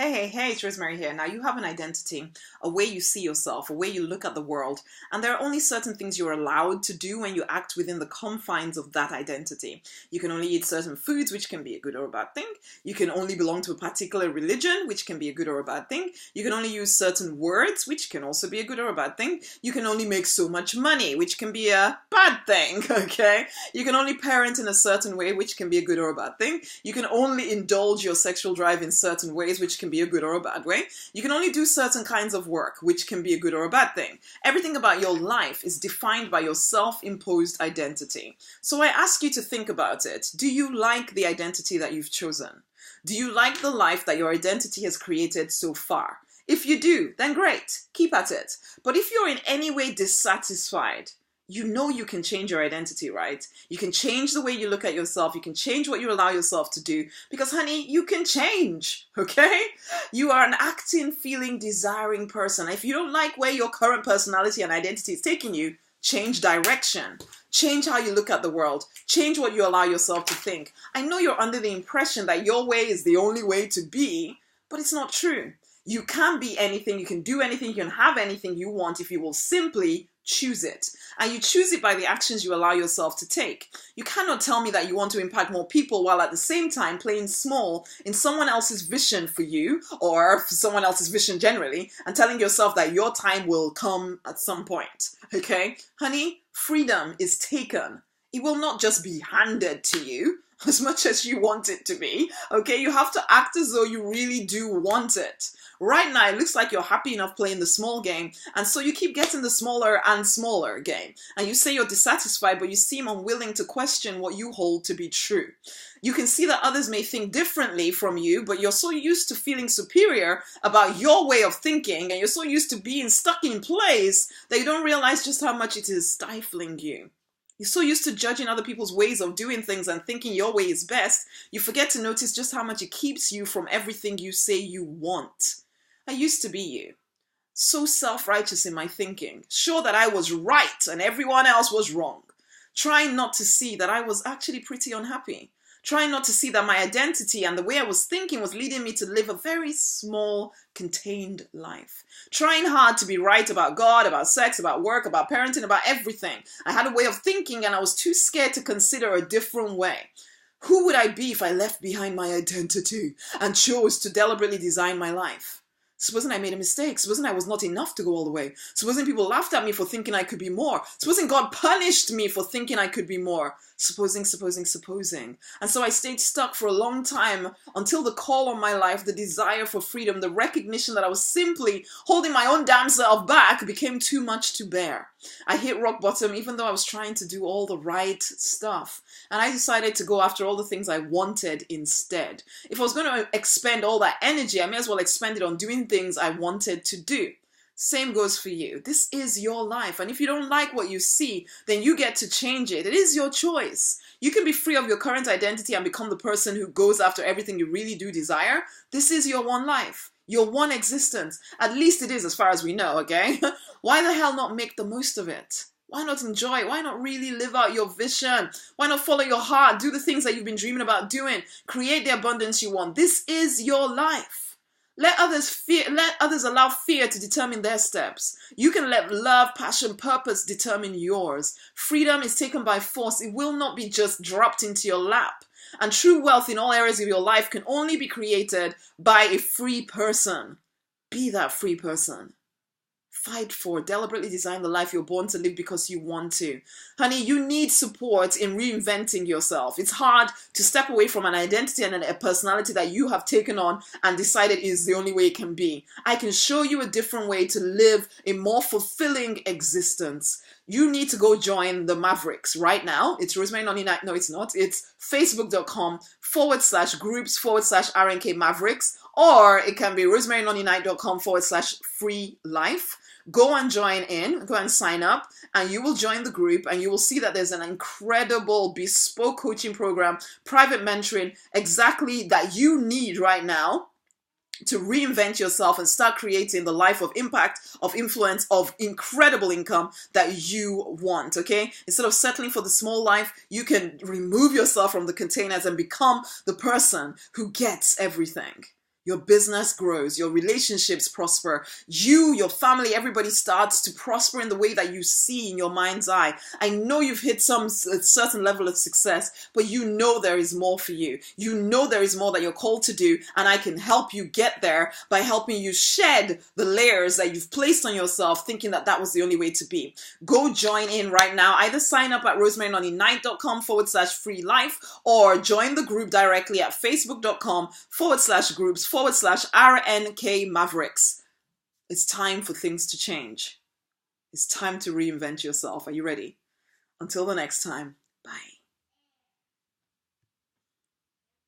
Hey, it's Rosemary here. Now, you have an identity, a way you see yourself, a way you look at the world, and there are only certain things you're allowed to do when you act within the confines of that identity. You can only eat certain foods, which can be a good or a bad thing. You can only belong to a particular religion, which can be a good or a bad thing. You can only use certain words, which can also be a good or a bad thing. You can only make so much money, which can be a bad thing, okay? You can only parent in a certain way, which can be a good or a bad thing. You can only indulge your sexual drive in certain ways, which can be a good or a bad way. You can only do certain kinds of work, which can be a good or a bad thing. Everything about your life is defined by your self-imposed identity. So I ask you to think about it. Do you like the identity that you've chosen? Do you like the life that your identity has created so far? If you do, then great, keep at it. But if you're in any way dissatisfied, you know you can change your identity, right? You can change the way you look at yourself. You can change what you allow yourself to do because, honey, you can change, okay? You are an acting, feeling, desiring person. If you don't like where your current personality and identity is taking you, change direction. Change how you look at the world. Change what you allow yourself to think. I know you're under the impression that your way is the only way to be, but it's not true. You can be anything, you can do anything, you can have anything you want if you will simply choose it. And you choose it by the actions you allow yourself to take. You cannot tell me that you want to impact more people while at the same time playing small in someone else's vision for you or for someone else's vision generally and telling yourself that your time will come at some point. Okay? Honey, freedom is taken. It will not just be handed to you as much as you want it to be. Okay? You have to act as though you really do want it. Right now, it looks like you're happy enough playing the small game, and so you keep getting the smaller and smaller game. And you say you're dissatisfied, but you seem unwilling to question what you hold to be true. You can see that others may think differently from you, but you're so used to feeling superior about your way of thinking, and you're so used to being stuck in place that you don't realize just how much it is stifling you. You're so used to judging other people's ways of doing things and thinking your way is best, you forget to notice just how much it keeps you from everything you say you want. I used to be you, so self-righteous in my thinking, sure that I was right and everyone else was wrong, trying not to see that I was actually pretty unhappy, trying not to see that my identity and the way I was thinking was leading me to live a very small, contained life, trying hard to be right about God, about sex, about work, about parenting, about everything. I had a way of thinking and I was too scared to consider a different way. Who would I be if I left behind my identity and chose to deliberately design my life? Supposing I made a mistake, supposing I was not enough to go all the way, supposing people laughed at me for thinking I could be more, supposing God punished me for thinking I could be more, supposing. And so I stayed stuck for a long time until the call on my life, the desire for freedom, the recognition that I was simply holding my own damn self back became too much to bear. I hit rock bottom even though I was trying to do all the right stuff. And I decided to go after all the things I wanted instead. If I was going to expend all that energy, I may as well expend it on doing things I wanted to do. Same goes for you. This is your life. And if you don't like what you see, then you get to change it. It is your choice. You can be free of your current identity and become the person who goes after everything you really do desire. This is your one life. Your one existence. At least it is as far as we know, okay? Why the hell not make the most of it? Why not enjoy? Why not really live out your vision? Why not follow your heart? Do the things that you've been dreaming about doing. Create the abundance you want. This is your life. Let others allow fear to determine their steps. You can let love, passion, purpose determine yours. Freedom is taken by force. It will not be just dropped into your lap. And true wealth in all areas of your life can only be created by a free person. Be that free person. Fight for, deliberately design the life you're born to live because you want to. Honey, you need support in reinventing yourself. It's hard to step away from an identity and a personality that you have taken on and decided is the only way it can be. I can show you a different way to live a more fulfilling existence. You need to go join the Mavericks right now. It's Rosemary Nonny Knight. No, it's not. It's facebook.com/groups/RNK Mavericks. Or it can be rosemarynonnyknight.com/free life. Go and join in, go and sign up, and you will join the group and you will see that there's an incredible bespoke coaching program, private mentoring, exactly that you need right now to reinvent yourself and start creating the life of impact, of influence, of incredible income that you want, okay? Instead of settling for the small life, you can remove yourself from the containers and become the person who gets everything. Your business grows, your relationships prosper, you, your family, everybody starts to prosper in the way that you see in your mind's eye. I know you've hit a certain level of success, but you know there is more for you. You know there is more that you're called to do, and I can help you get there by helping you shed the layers that you've placed on yourself, thinking that that was the only way to be. Go join in right now. Either sign up at rosemarynonnyknight.com/free life, or join the group directly at facebook.com/groups/RNK Mavericks. It's time for things to change. It's time to reinvent yourself. Are you ready? Until the next time, bye.